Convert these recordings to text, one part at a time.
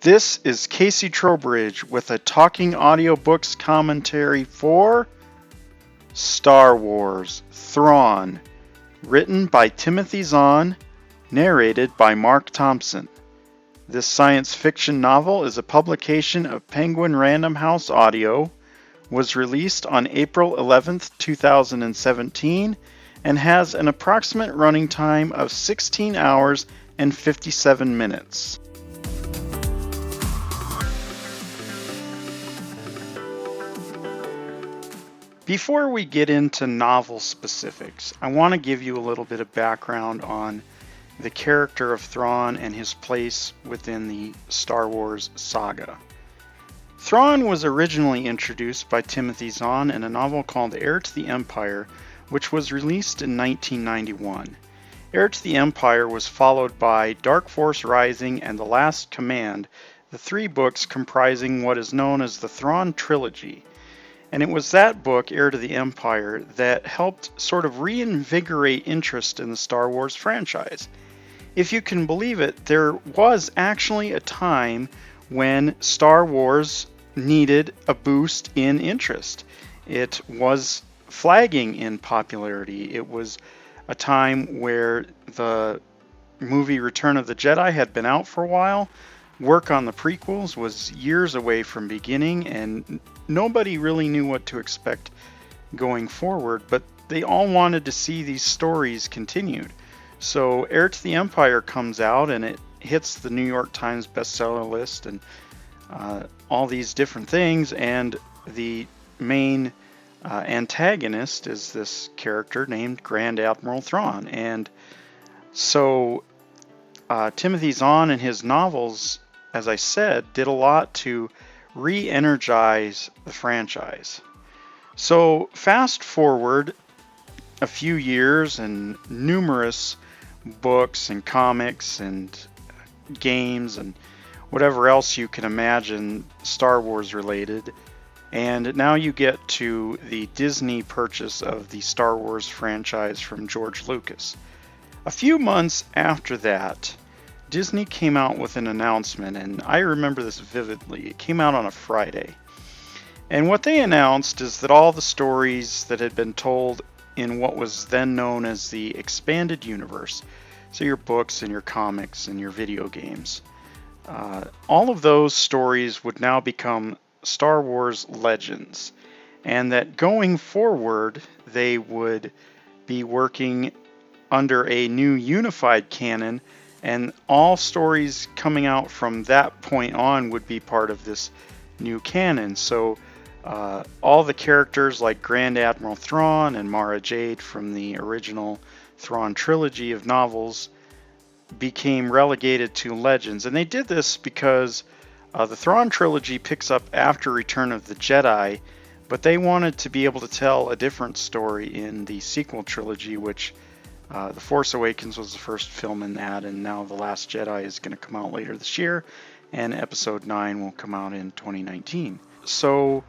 This is Casey Trowbridge with a talking audiobooks commentary for Star Wars Thrawn, written by Timothy Zahn, narrated by Mark Thompson. This science fiction novel is a publication of Penguin Random House Audio, was released on April 11th, 2017, and has an approximate running time of 16 hours and 57 minutes. Before we get into novel specifics, I want to give you a little bit of background on the character of Thrawn and his place within the Star Wars saga. Thrawn was originally introduced by Timothy Zahn in a novel called Heir to the Empire, which was released in 1991. Heir to the Empire was followed by Dark Force Rising and The Last Command, the three books comprising what is known as the Thrawn trilogy. And it was that book, Heir to the Empire, that helped sort of reinvigorate interest in the Star Wars franchise. If you can believe it, there was actually a time when Star Wars needed a boost in interest. It was flagging in popularity. It was a time where the movie Return of the Jedi had been out for a while. Work on the prequels was years away from beginning, and nobody really knew what to expect going forward, but they all wanted to see these stories continued. So Heir to the Empire comes out, and it hits the New York Times bestseller list and all these different things, and the main antagonist is this character named Grand Admiral Thrawn. And so Timothy Zahn and his novels, as I said, did a lot to re-energize the franchise. So fast forward a few years and numerous books and comics and games and whatever else you can imagine Star Wars related, and now you get to the Disney purchase of the Star Wars franchise from George Lucas. A few months after that, Disney came out with an announcement, and I remember this vividly. It came out on a Friday. And what they announced is that all the stories that had been told in what was then known as the expanded universe, so your books and your comics and your video games, all of those stories would now become Star Wars Legends, and that going forward they would be working under a new unified canon, and all stories coming out from that point on would be part of this new canon. So all the characters like Grand Admiral Thrawn and Mara Jade from the original Thrawn trilogy of novels became relegated to Legends. And they did this because the Thrawn trilogy picks up after Return of the Jedi, but they wanted to be able to tell a different story in the sequel trilogy, which The Force Awakens was the first film in that, and now The Last Jedi is going to come out later this year, and Episode 9 will come out in 2019. So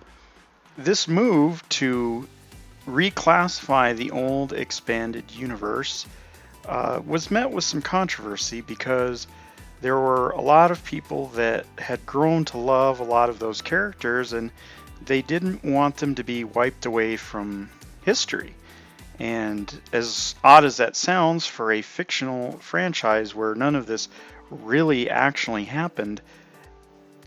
this move to reclassify the old expanded universe was met with some controversy, because there were a lot of people that had grown to love a lot of those characters, and they didn't want them to be wiped away from history. And as odd as that sounds for a fictional franchise where none of this really actually happened,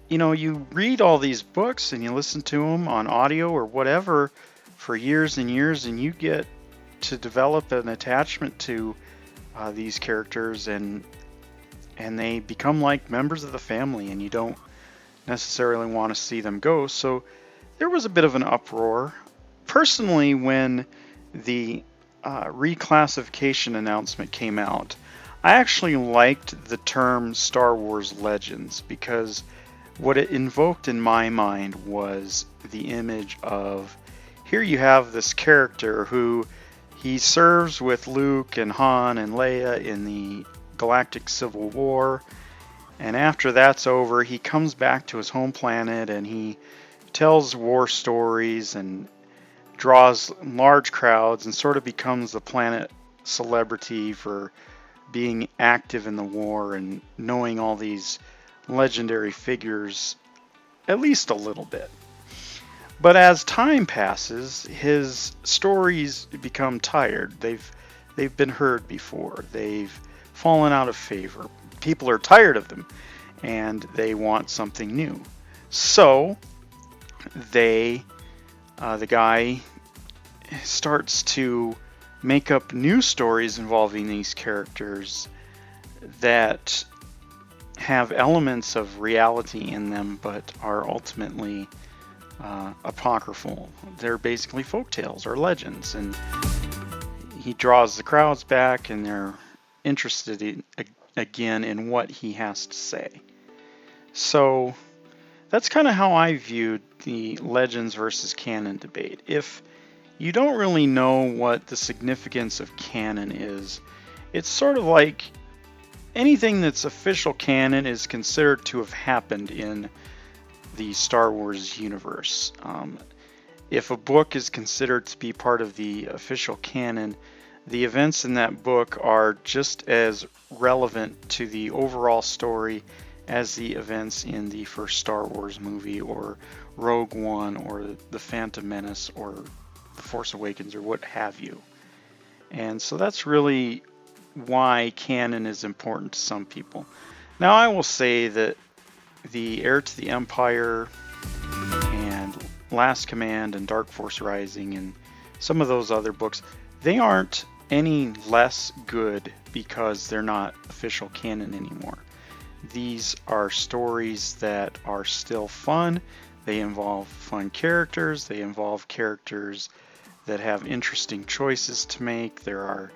you know, you read all these books and you listen to them on audio or whatever for years and years, and you get to develop an attachment to these characters, and they become like members of the family, and you don't necessarily want to see them go. So there was a bit of an uproar. Personally, when the reclassification announcement came out, I actually liked the term Star Wars Legends, because what it invoked in my mind was the image of, here you have this character who he serves with Luke and Han and Leia in the Galactic Civil War, and after that's over, he comes back to his home planet and he tells war stories and draws large crowds and sort of becomes the planet celebrity for being active in the war and knowing all these legendary figures at least a little bit. But as time passes, his stories become tired. They've been heard before. They've fallen out of favor. People are tired of them, and they want something new. So the guy starts to make up new stories involving these characters that have elements of reality in them, but are ultimately apocryphal. They're basically folktales or legends, and he draws the crowds back, and they're interested again in what he has to say. So that's kind of how I viewed the legends versus canon debate. If you don't really know what the significance of canon is, it's sort of like anything that's official canon is considered to have happened in the Star Wars universe. If a book is considered to be part of the official canon, the events in that book are just as relevant to the overall story as the events in the first Star Wars movie, or Rogue One, or The Phantom Menace, or The Force Awakens, or what have you. And so that's really why canon is important to some people. Now, I will say that the Heir to the Empire and Last Command and Dark Force Rising and some of those other books, they aren't any less good because they're not official canon anymore. These are stories that are still fun. They involve fun characters. They involve characters that have interesting choices to make. There are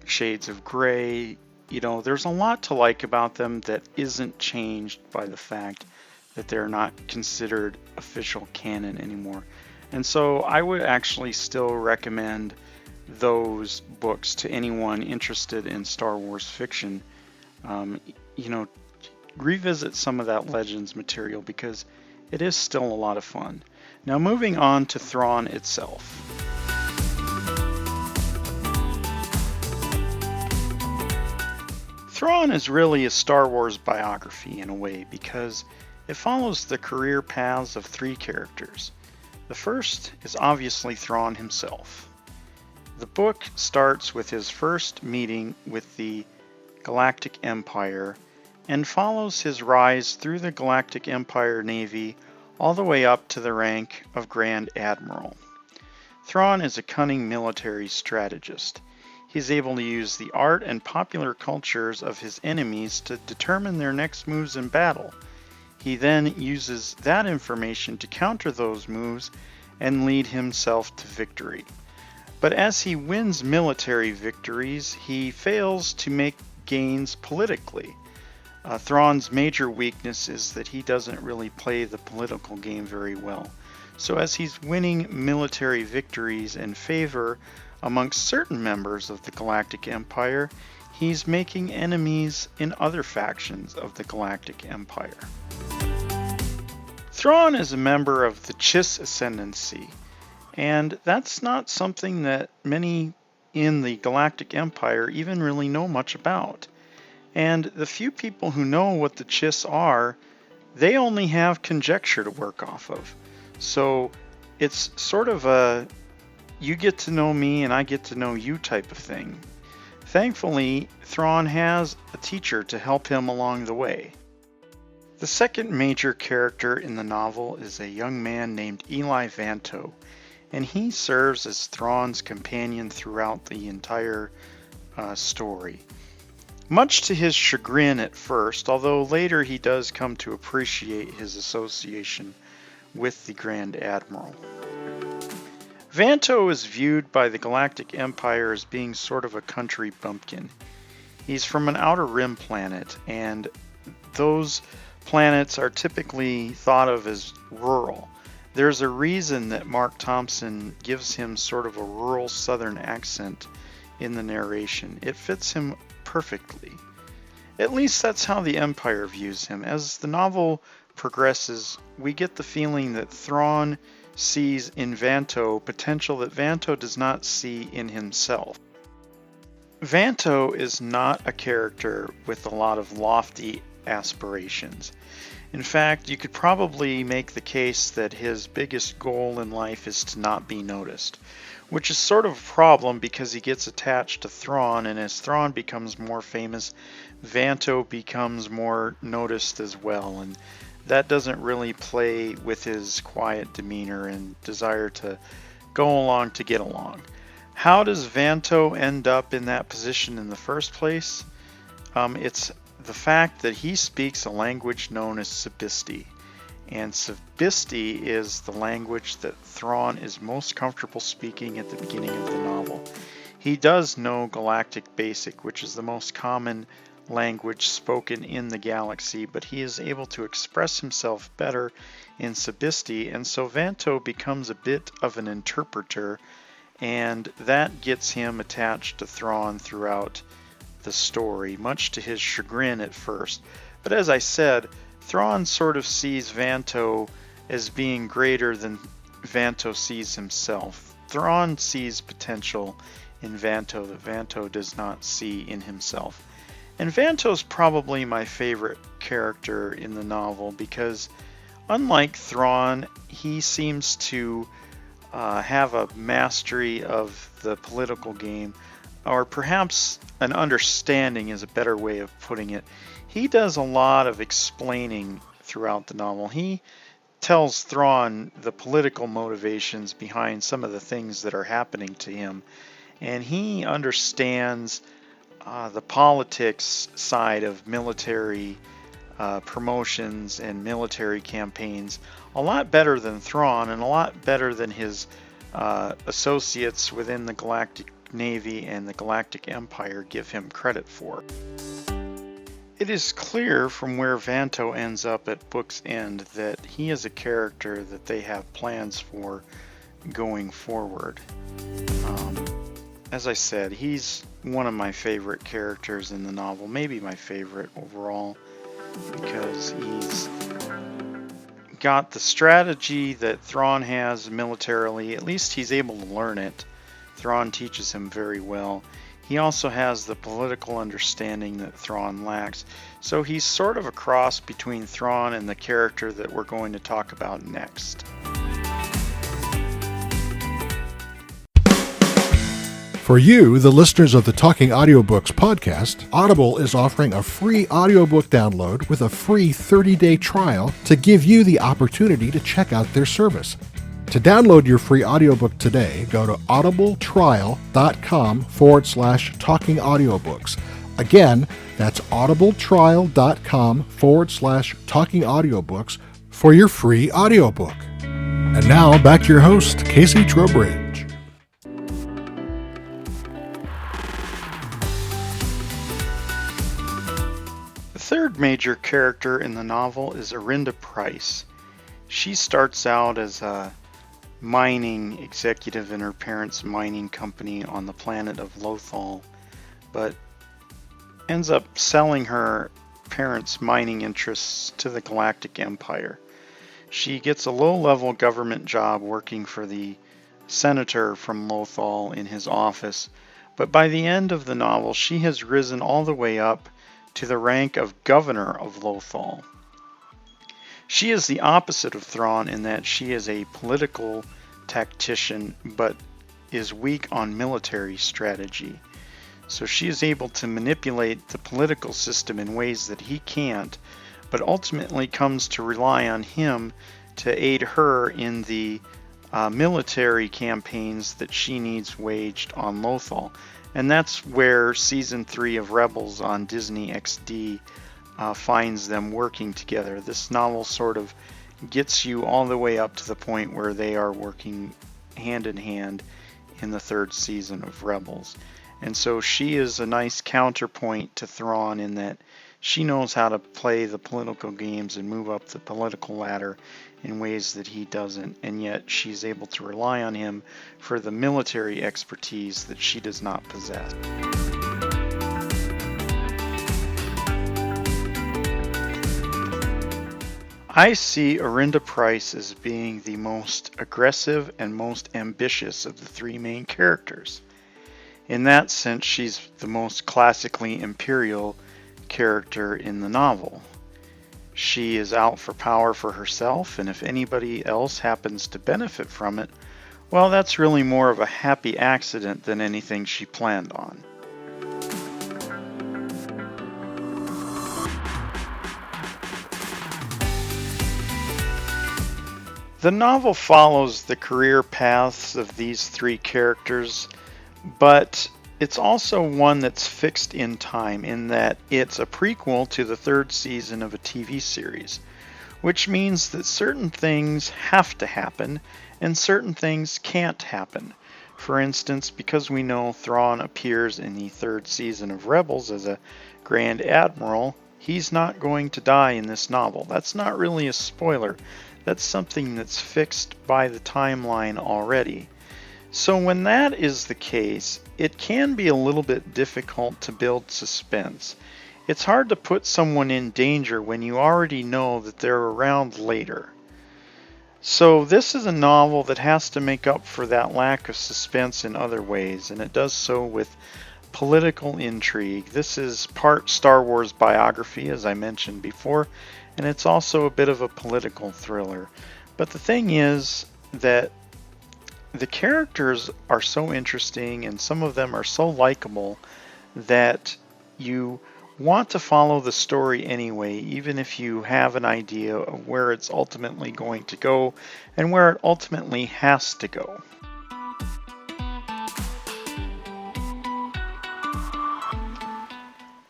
shades of gray. There's a lot to like about them that isn't changed by the fact that they're not considered official canon anymore. And so I would actually still recommend those books to anyone interested in Star Wars fiction. Revisit some of that Legends material because it is still a lot of fun. Now, moving on to Thrawn itself. Thrawn is really a Star Wars biography in a way because it follows the career paths of three characters. The first is obviously Thrawn himself. The book starts with his first meeting with the Galactic Empire and follows his rise through the Galactic Empire Navy all the way up to the rank of Grand Admiral. Thrawn is a cunning military strategist. He's able to use the art and popular cultures of his enemies to determine their next moves in battle. He then uses that information to counter those moves and lead himself to victory. But as he wins military victories, he fails to make gains politically. Thrawn's major weakness is that he doesn't really play the political game very well. So as he's winning military victories and favor amongst certain members of the Galactic Empire, he's making enemies in other factions of the Galactic Empire. Thrawn is a member of the Chiss Ascendancy, and that's not something that many in the Galactic Empire even really know much about. And the few people who know what the Chiss are, they only have conjecture to work off of. So it's sort of a you get to know me and I get to know you type of thing. Thankfully, Thrawn has a teacher to help him along the way. The second major character in the novel is a young man named Eli Vanto, and he serves as Thrawn's companion throughout the entire story. Much to his chagrin at first, although later he does come to appreciate his association with the Grand Admiral. Vanto is viewed by the Galactic Empire as being sort of a country bumpkin. He's from an outer rim planet, and those planets are typically thought of as rural. There's a reason that Mark Thompson gives him sort of a rural southern accent in the narration. It fits him perfectly. At least that's how the Empire views him. As the novel progresses, we get the feeling that Thrawn sees in Vanto potential that Vanto does not see in himself. Vanto is not a character with a lot of lofty aspirations. In fact, you could probably make the case that his biggest goal in life is to not be noticed, which is sort of a problem because he gets attached to Thrawn, and as Thrawn becomes more famous, Vanto becomes more noticed as well, and that doesn't really play with his quiet demeanor and desire to go along to get along. How does Vanto end up in that position in the first place? It's the fact that he speaks a language known as Sabisti. And Sabisti is the language that Thrawn is most comfortable speaking at the beginning of the novel. He does know Galactic Basic, which is the most common language spoken in the galaxy, but he is able to express himself better in Sabisti, and so Vanto becomes a bit of an interpreter, and that gets him attached to Thrawn throughout the story, much to his chagrin at first. But as I said, Thrawn sort of sees Vanto as being greater than Vanto sees himself. Thrawn sees potential in Vanto that Vanto does not see in himself. And Vanto's probably my favorite character in the novel because, unlike Thrawn, he seems to have a mastery of the political game, or perhaps an understanding is a better way of putting it. He does a lot of explaining throughout the novel. He tells Thrawn the political motivations behind some of the things that are happening to him, and he understands the politics side of military promotions and military campaigns a lot better than Thrawn, and a lot better than his associates within the Galactic Navy and the Galactic Empire give him credit for. It is clear from where Vanto ends up at book's end that he is a character that they have plans for going forward. As I said, he's one of my favorite characters in the novel, maybe my favorite overall, because he's got the strategy that Thrawn has militarily. At least he's able to learn it. Thrawn teaches him very well. He also has the political understanding that Thrawn lacks. So he's sort of a cross between Thrawn and the character that we're going to talk about next. For you, the listeners of the Talking Audiobooks podcast, Audible is offering a free audiobook download with a free 30-day trial to give you the opportunity to check out their service. To download your free audiobook today, go to audibletrial.com/talking audiobooks. Again, that's audibletrial.com/talking audiobooks for your free audiobook. And now back to your host, Casey Trowbridge. The third major character in the novel is Arinda Price. She starts out as a mining executive in her parents' mining company on the planet of Lothal, but ends up selling her parents' mining interests to the Galactic Empire. She gets a low-level government job working for the senator from Lothal in his office, but by the end of the novel she has risen all the way up to the rank of governor of Lothal. She is the opposite of Thrawn in that she is a political tactician but is weak on military strategy. So she is able to manipulate the political system in ways that he can't, but ultimately comes to rely on him to aid her in the military campaigns that she needs waged on Lothal. And that's where Season 3 of Rebels on Disney XD finds them working together. This novel sort of gets you all the way up to the point where they are working hand in hand in the third season of Rebels. And so she is a nice counterpoint to Thrawn in that she knows how to play the political games and move up the political ladder in ways that he doesn't, and yet she's able to rely on him for the military expertise that she does not possess. I see Arinda Price as being the most aggressive and most ambitious of the three main characters. In that sense, she's the most classically imperial character in the novel. She is out for power for herself, and if anybody else happens to benefit from it, well, that's really more of a happy accident than anything she planned on. The novel follows the career paths of these three characters, but it's also one that's fixed in time in that it's a prequel to the third season of a TV series, which means that certain things have to happen and certain things can't happen. For instance, because we know Thrawn appears in the third season of Rebels as a Grand Admiral, he's not going to die in this novel. That's not really a spoiler. That's something that's fixed by the timeline already. So when that is the case, it can be a little bit difficult to build suspense. It's hard to put someone in danger when you already know that they're around later. So this is a novel that has to make up for that lack of suspense in other ways, and it does so with political intrigue. This is part Star Wars biography, as I mentioned before, and it's also a bit of a political thriller. But the thing is that the characters are so interesting and some of them are so likable that you want to follow the story anyway, even if you have an idea of where it's ultimately going to go and where it ultimately has to go.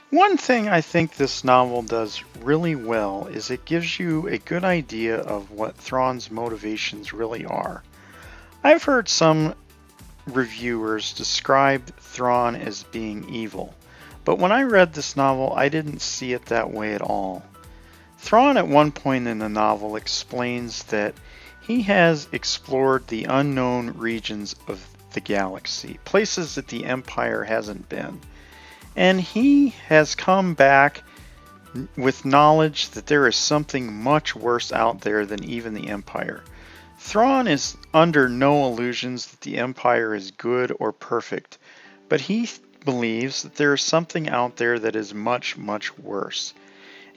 One thing I think this novel does really well is it gives you a good idea of what Thrawn's motivations really are. I've heard some reviewers describe Thrawn as being evil, but when I read this novel, I didn't see it that way at all. Thrawn at one point in the novel explains that he has explored the unknown regions of the galaxy, places that the Empire hasn't been. And he has come back with knowledge that there is something much worse out there than even the Empire. Thrawn is under no illusions that the Empire is good or perfect, but he believes that there is something out there that is much, much worse.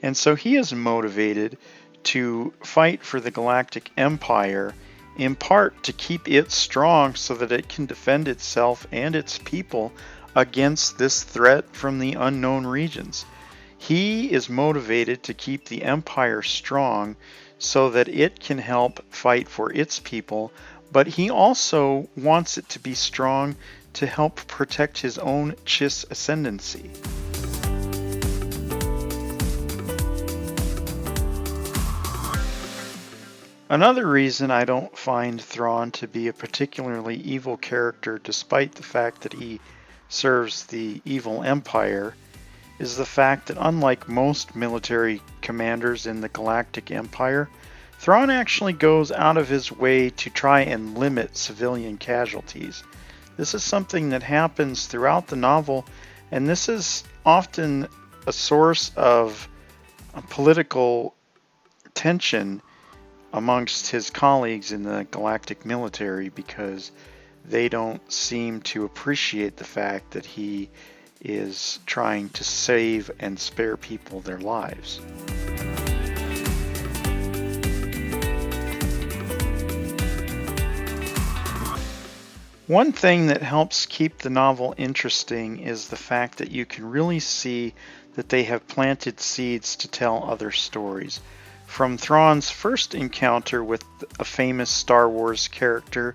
And so he is motivated to fight for the Galactic Empire, in part to keep it strong so that it can defend itself and its people against this threat from the unknown regions. He is motivated to keep the Empire strong so that it can help fight for its people, but he also wants it to be strong to help protect his own Chiss ascendancy. Another reason I don't find Thrawn to be a particularly evil character, despite the fact that he serves the evil Empire, is the fact that unlike most military commanders in the Galactic Empire, Thrawn actually goes out of his way to try and limit civilian casualties. This is something that happens throughout the novel, and this is often a source of political tension amongst his colleagues in the galactic military because they don't seem to appreciate the fact that he is trying to save and spare people their lives. One thing that helps keep the novel interesting is the fact that you can really see that they have planted seeds to tell other stories. From Thrawn's first encounter with a famous Star Wars character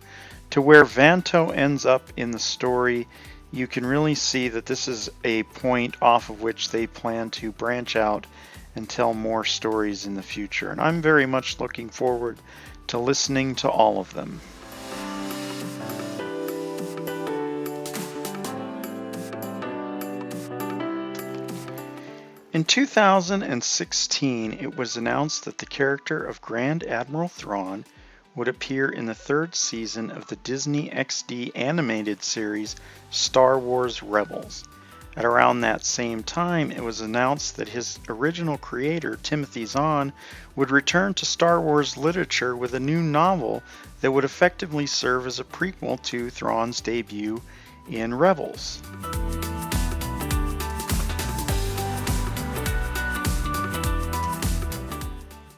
to where Vanto ends up in the story, you can really see that this is a point off of which they plan to branch out and tell more stories in the future. And I'm very much looking forward to listening to all of them. In 2016, it was announced that the character of Grand Admiral Thrawn would appear in the third season of the Disney XD animated series Star Wars Rebels. At around that same time, it was announced that his original creator, Timothy Zahn, would return to Star Wars literature with a new novel that would effectively serve as a prequel to Thrawn's debut in Rebels.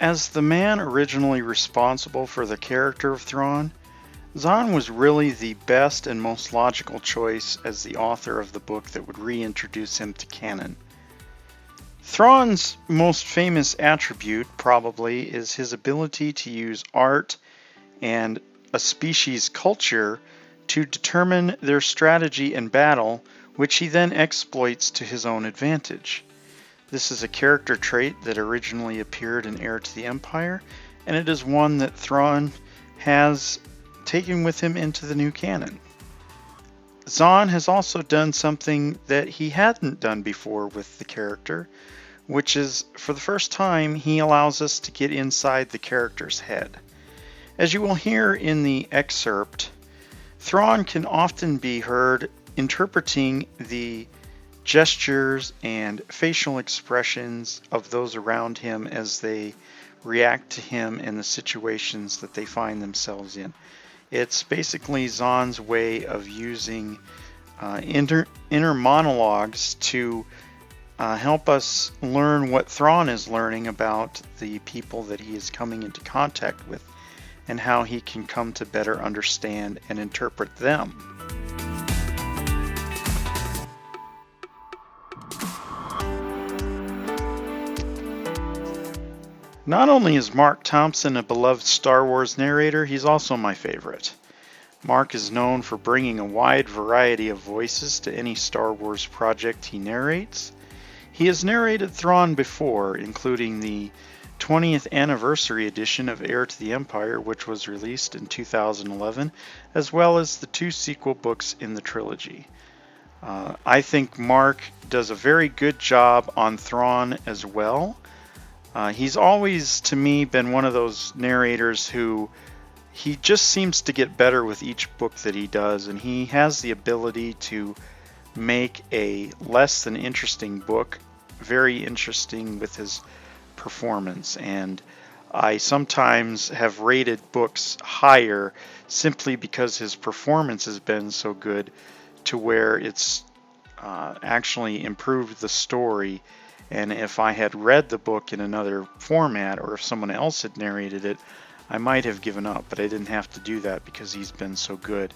as the man originally responsible for the character of Thrawn, Zahn was really the best and most logical choice as the author of the book that would reintroduce him to canon. Thrawn's most famous attribute, probably, is his ability to use art and a species' culture to determine their strategy in battle, which he then exploits to his own advantage. This is a character trait that originally appeared in Heir to the Empire, and it is one that Thrawn has taken with him into the new canon. Zahn has also done something that he hadn't done before with the character, which is, for the first time, he allows us to get inside the character's head. As you will hear in the excerpt, Thrawn can often be heard interpreting the gestures and facial expressions of those around him as they react to him in the situations that they find themselves in. It's basically Zahn's way of using inner monologues to help us learn what Thrawn is learning about the people that he is coming into contact with, and how he can come to better understand and interpret them. Not only is Mark Thompson a beloved Star Wars narrator, he's also my favorite. Mark is known for bringing a wide variety of voices to any Star Wars project he narrates. He has narrated Thrawn before, including the 20th anniversary edition of Heir to the Empire, which was released in 2011, as well as the 2 sequel books in the trilogy. I think Mark does a very good job on Thrawn as well. He's always, to me, been one of those narrators who he just seems to get better with each book that he does, and he has the ability to make a less than interesting book very interesting with his performance. And I sometimes have rated books higher simply because his performance has been so good, to where it's actually improved the story. And if I had read the book in another format, or if someone else had narrated it, I might have given up, but I didn't have to do that because he's been so good.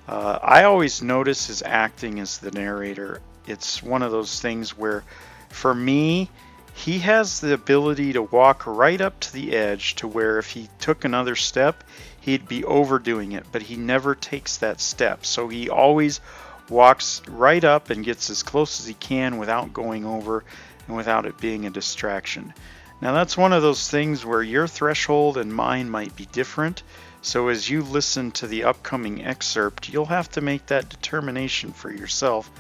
I always notice his acting as the narrator. It's one of those things where, for me, he has the ability to walk right up to the edge, to where if he took another step, he'd be overdoing it, but he never takes that step. So he always walks right up and gets as close as he can without going over and without it being a distraction. Now, that's one of those things where your threshold and mine might be different. So as you listen to the upcoming excerpt, you'll have to make that determination for yourself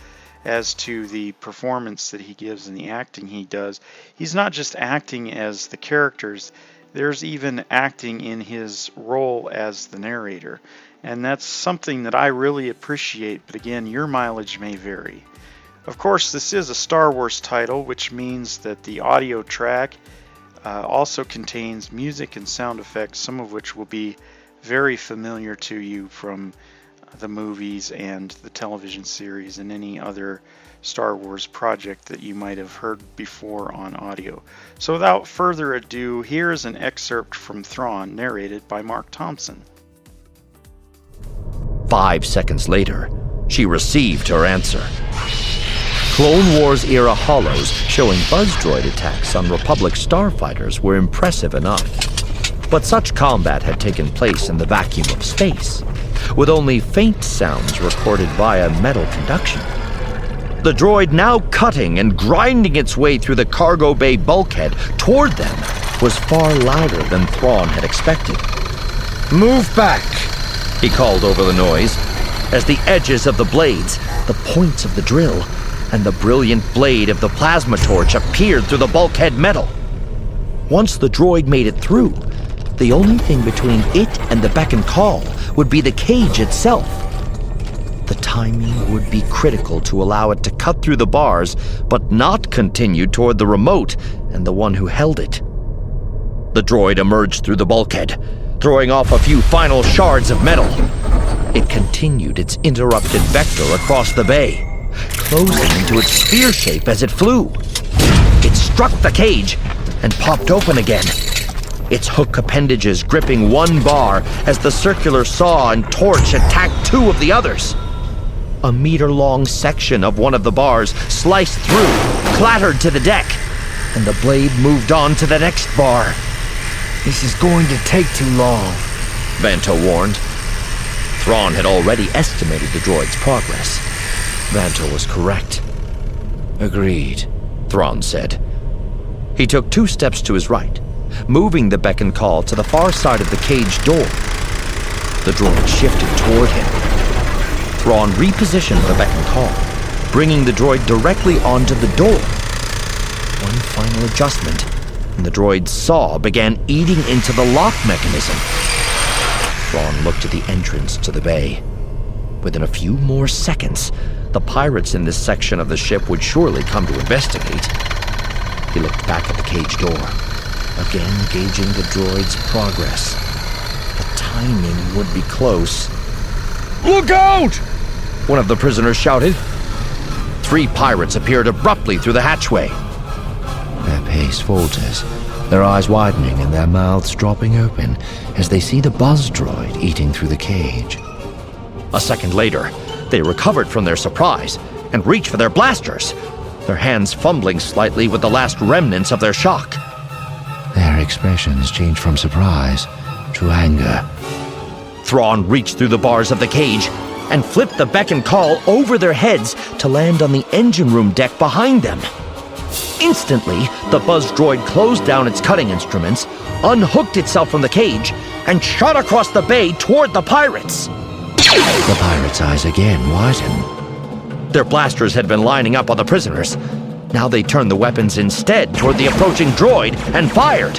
as to the performance that he gives and the acting he does. He's not just acting as the characters, there's even acting in his role as the narrator. And that's something that I really appreciate, but again, your mileage may vary. Of course, this is a Star Wars title, which means that the audio track also contains music and sound effects, some of which will be very familiar to you from the movies and the television series and any other Star Wars project that you might have heard before on audio. So without further ado, here is an excerpt from Thrawn, narrated by Mark Thompson. 5 seconds later, she received her answer. Clone Wars-era hollows showing buzz droid attacks on Republic starfighters were impressive enough. But such combat had taken place in the vacuum of space, with only faint sounds recorded via metal conduction. The droid, now cutting and grinding its way through the cargo bay bulkhead toward them, was far louder than Thrawn had expected. "Move back," he called over the noise, as the edges of the blades, the points of the drill, and the brilliant blade of the plasma torch appeared through the bulkhead metal. Once the droid made it through, the only thing between it and the beck and call would be the cage itself. The timing would be critical to allow it to cut through the bars, but not continue toward the remote and the one who held it. The droid emerged through the bulkhead, throwing off a few final shards of metal. It continued its interrupted vector across the bay, closing into its sphere shape as it flew. It struck the cage and popped open again, its hook appendages gripping one bar as the circular saw and torch attacked two of the others. A meter-long section of one of the bars sliced through, clattered to the deck, and the blade moved on to the next bar. This is going to take too long, Vanto warned. Thrawn had already estimated the droid's progress. Vanto was correct. Agreed, Thrawn said. He took 2 steps to his right, moving the beck and call to the far side of the cage door. The droid shifted toward him. Thrawn repositioned the beck and call, bringing the droid directly onto the door. One final adjustment, and the droid's saw began eating into the lock mechanism. Thrawn looked at the entrance to the bay. Within a few more seconds, the pirates in this section of the ship would surely come to investigate. He looked back at the cage door, again gauging the droid's progress. The timing would be close. Look out! One of the prisoners shouted. 3 pirates appeared abruptly through the hatchway. Their pace falters, their eyes widening and their mouths dropping open as they see the buzz droid eating through the cage. A second later, they recovered from their surprise and reached for their blasters, their hands fumbling slightly with the last remnants of their shock. Their expressions changed from surprise to anger. Thrawn reached through the bars of the cage and flipped the beck and call over their heads to land on the engine room deck behind them. Instantly, the buzz droid closed down its cutting instruments, unhooked itself from the cage, and shot across the bay toward the pirates. The pirates' eyes again widened. Their blasters had been lining up on the prisoners. Now they turned the weapons instead toward the approaching droid and fired.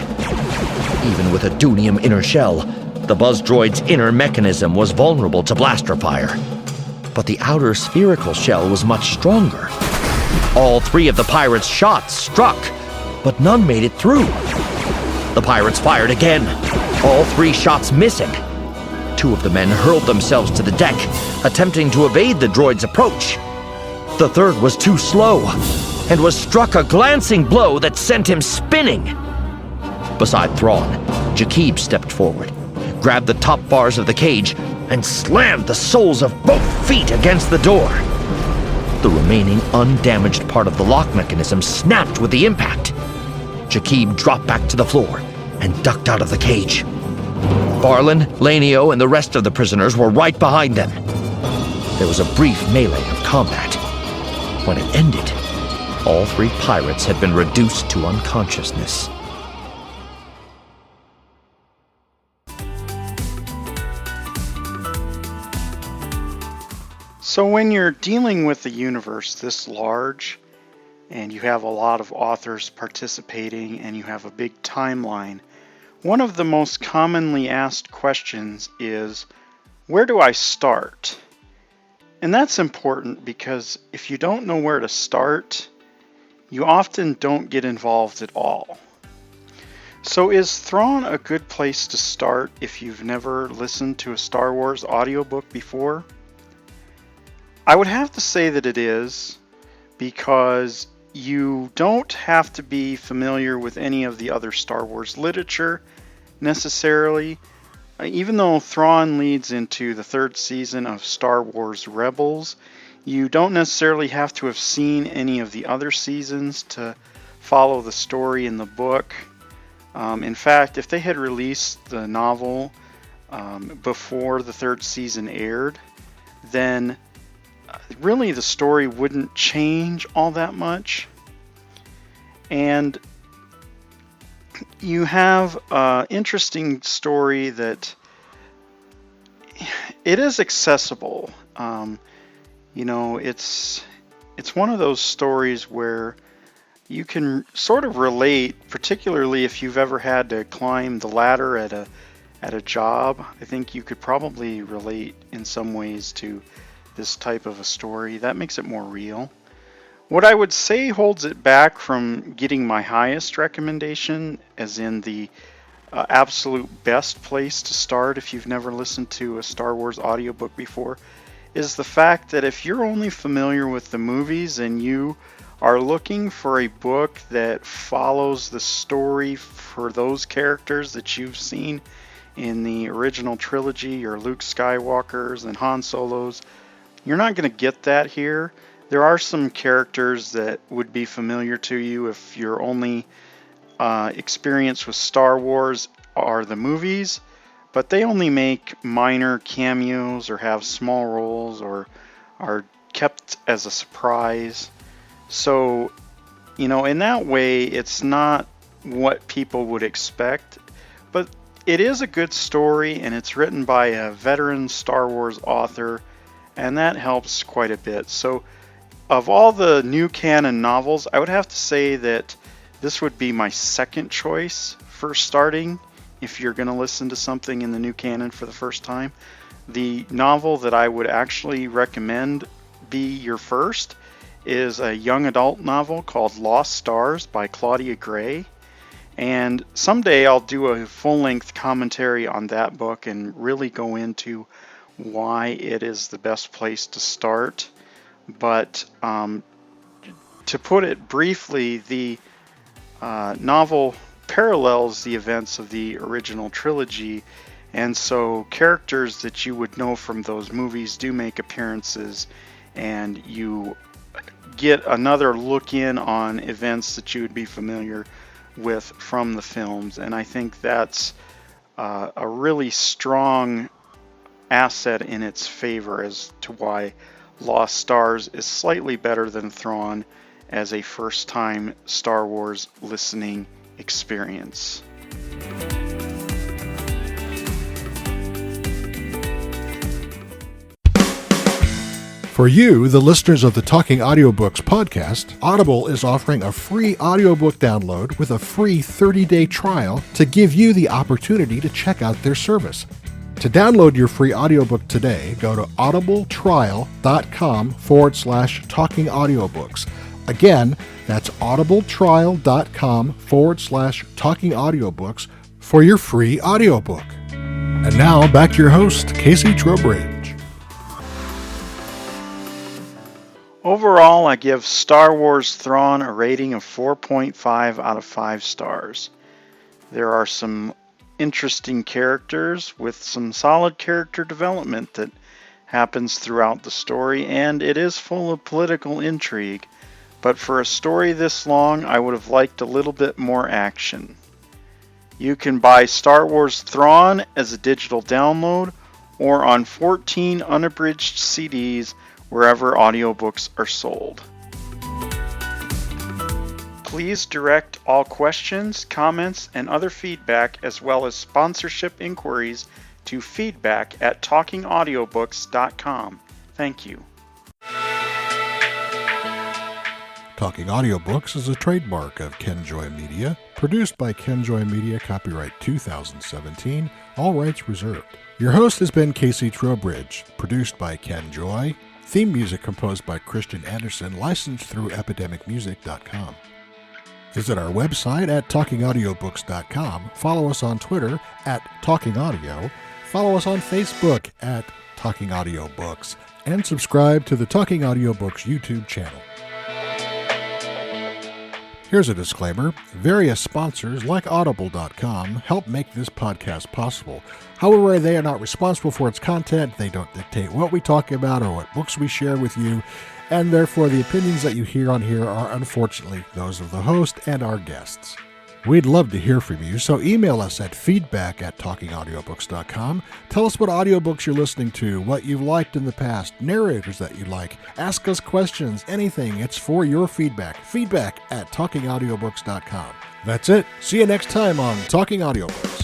Even with a Dunium inner shell, the buzz droid's inner mechanism was vulnerable to blaster fire. But the outer spherical shell was much stronger. All 3 of the pirates' shots struck, but none made it through. The pirates fired again, all 3 shots missing. 2 of the men hurled themselves to the deck, attempting to evade the droid's approach. The third was too slow, and was struck a glancing blow that sent him spinning. Beside Thrawn, Jakib stepped forward, grabbed the top bars of the cage, and slammed the soles of both feet against the door. The remaining undamaged part of the lock mechanism snapped with the impact. Jakib dropped back to the floor and ducked out of the cage. Barlin, Lanio, and the rest of the prisoners were right behind them. There was a brief melee of combat. When it ended, all 3 pirates had been reduced to unconsciousness. So when you're dealing with a universe this large, and you have a lot of authors participating, and you have a big timeline, one of the most commonly asked questions is, where do I start? And that's important because if you don't know where to start, you often don't get involved at all. So is Thrawn a good place to start if you've never listened to a Star Wars audiobook before? I would have to say that it is, because you don't have to be familiar with any of the other Star Wars literature necessarily. Even though Thrawn leads into the 3rd season of Star Wars Rebels, you don't necessarily have to have seen any of the other seasons to follow the story in the book. In fact, if they had released the novel before the 3rd season aired, then really the story wouldn't change all that much. And you have an interesting story that it is accessible. It's one of those stories where you can sort of relate, particularly if you've ever had to climb the ladder at a job. I think you could probably relate in some ways to this type of a story. That makes it more real. What I would say holds it back from getting my highest recommendation, as in the absolute best place to start if you've never listened to a Star Wars audiobook before, is the fact that if you're only familiar with the movies and you are looking for a book that follows the story for those characters that you've seen in the original trilogy, your Luke Skywalkers and Han Solos, you're not going to get that here. There are some characters that would be familiar to you if your only experience with Star Wars are the movies, but they only make minor cameos or have small roles or are kept as a surprise. So, in that way, it's not what people would expect, but it is a good story, and it's written by a veteran Star Wars author, and that helps quite a bit. So, of all the new canon novels, I would have to say that this would be my second choice for starting if you're going to listen to something in the new canon for the first time. The novel that I would actually recommend be your first is a young adult novel called Lost Stars by Claudia Gray. And someday I'll do a full-length commentary on that book and really go into why it is the best place to start. But to put it briefly, the novel parallels the events of the original trilogy, and so characters that you would know from those movies do make appearances, and you get another look in on events that you would be familiar with from the films. And I think that's a really strong asset in its favor as to why Lost Stars is slightly better than Thrawn as a first-time Star Wars listening experience. For you, the listeners of the Talking Audiobooks podcast, Audible is offering a free audiobook download with a free 30-day trial to give you the opportunity to check out their service. To download your free audiobook today, go to audibletrial.com/talkingaudiobooks. Again, that's audibletrial.com/talkingaudiobooks for your free audiobook. And now, back to your host, Casey Trowbridge. Overall, I give Star Wars Thrawn a rating of 4.5 out of 5 stars. There are some interesting characters with some solid character development that happens throughout the story, and it is full of political intrigue. But for a story this long, I would have liked a little bit more action. You can buy Star Wars Thrawn as a digital download or on 14 unabridged CDs wherever audiobooks are sold. Please direct all questions, comments, and other feedback, as well as sponsorship inquiries, to feedback@talkingaudiobooks.com. Thank you. Talking Audiobooks is a trademark of Kenjoy Media, produced by Kenjoy Media, copyright 2017, all rights reserved. Your host has been Casey Trowbridge, produced by Kenjoy, theme music composed by Christian Anderson, licensed through epidemicmusic.com. Visit our website at talkingaudiobooks.com, follow us on Twitter at Talking Audio, follow us on Facebook at Talking Audiobooks, and subscribe to the Talking Audiobooks YouTube channel. Here's a disclaimer. Various sponsors, like Audible.com, help make this podcast possible. However, they are not responsible for its content. They don't dictate what we talk about or what books we share with you, and therefore the opinions that you hear on here are unfortunately those of the host and our guests. We'd love to hear from you, so email us at feedback@talkingaudiobooks.com. Tell us what audiobooks you're listening to, what you've liked in the past, narrators that you like. Ask us questions, anything. It's for your feedback. Feedback@talkingaudiobooks.com. That's it. See you next time on Talking Audiobooks.